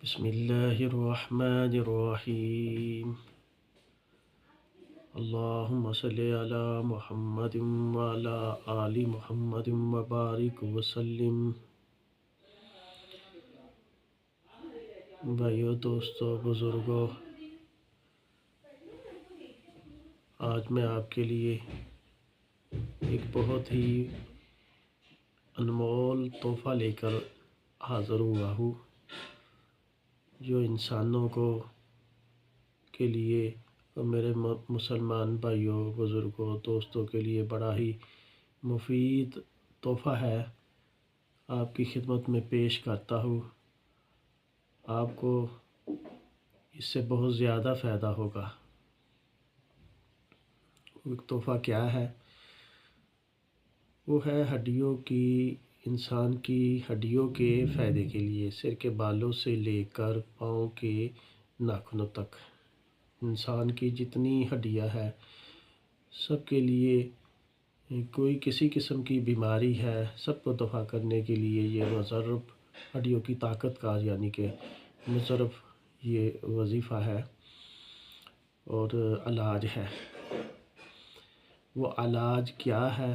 بسم اللہ الرحمن الرحیم اللہم صلی علی محمد وعلی آل محمد وبارک وسلم۔ بھائیو، دوستو، بزرگو، آج میں آپ کے لیے ایک بہت ہی انمول تحفہ لے کر حاضر ہوا ہوں، جو انسانوں کے لیے اور میرے مسلمان بھائیوں، بزرگوں، دوستوں کے لیے بڑا ہی مفید تحفہ ہے۔ آپ کی خدمت میں پیش کرتا ہوں، آپ کو اس سے بہت زیادہ فائدہ ہوگا۔ وہ تحفہ کیا ہے؟ وہ ہے انسان کی ہڈیوں کے فائدے کے لیے، سر کے بالوں سے لے کر پاؤں کے ناخنوں تک انسان کی جتنی ہڈیاں ہیں، سب کے لیے کوئی کسی قسم کی بیماری ہے، سب کو دفع کرنے کے لیے یہ مضرب ہڈیوں کی طاقت کا یعنی کہ مضرب یہ وظیفہ ہے اور علاج ہے۔ وہ علاج کیا ہے؟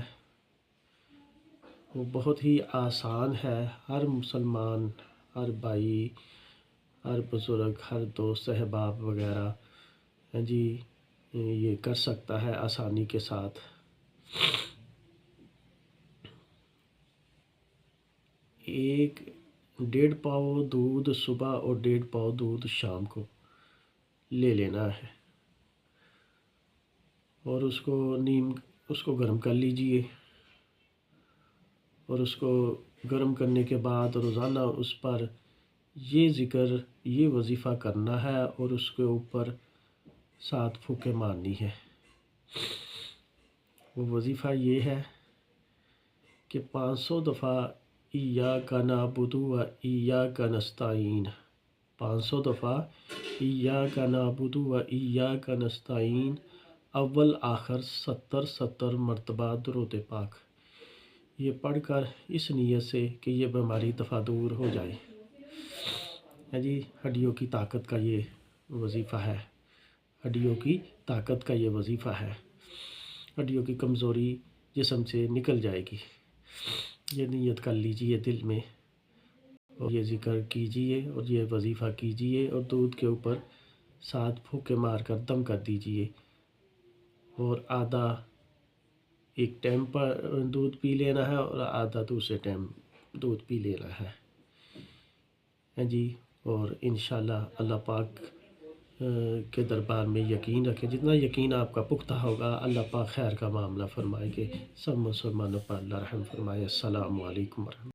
وہ بہت ہی آسان ہے۔ ہر مسلمان، ہر بھائی، ہر بزرگ، ہر دوست احباب وغیرہ یہ کر سکتا ہے آسانی کے ساتھ۔ 1.5 پاؤ دودھ صبح اور 1.5 پاؤ دودھ شام کو لے لینا ہے اور اس کو گرم کر لیجئے، اور اس کو گرم کرنے کے بعد روزانہ اس پر یہ ذکر، یہ وظیفہ کرنا ہے اور اس کے اوپر 7 پھونکیں مارنی ہے۔ وہ وظیفہ یہ ہے کہ 500 دفعہ ایاک نعبد و ایاک نستعین، 500 دفعہ ایاک نعبد و ایاک نستعین، اول آخر 70 مرتبہ درود پاک، یہ پڑھ کر اس نیت سے کہ یہ بیماری دفع دور ہو جائے۔ ہڈیوں کی طاقت کا یہ وظیفہ ہے، ہڈیوں کی طاقت کا یہ وظیفہ ہے، ہڈیوں کی کمزوری جسم سے نکل جائے گی۔ یہ نیت کر لیجئے دل میں اور یہ ذکر کیجئے اور یہ وظیفہ کیجئے اور دودھ کے اوپر 7 پھونکے مار کر دم کر دیجئے اور آدھا ایک ٹائم پر دودھ پی لینا ہے اور آدھا دوسرے ٹائم دودھ پی لینا ہے۔ اور انشاءاللہ اللہ پاک کے دربار میں یقین رکھیں، جتنا یقین آپ کا پختہ ہوگا اللہ پاک خیر کا معاملہ فرمائے گے۔ سب مسلمانوں پر اللہ رحم فرمائے۔ السلام علیکم ورحمۃ اللہ۔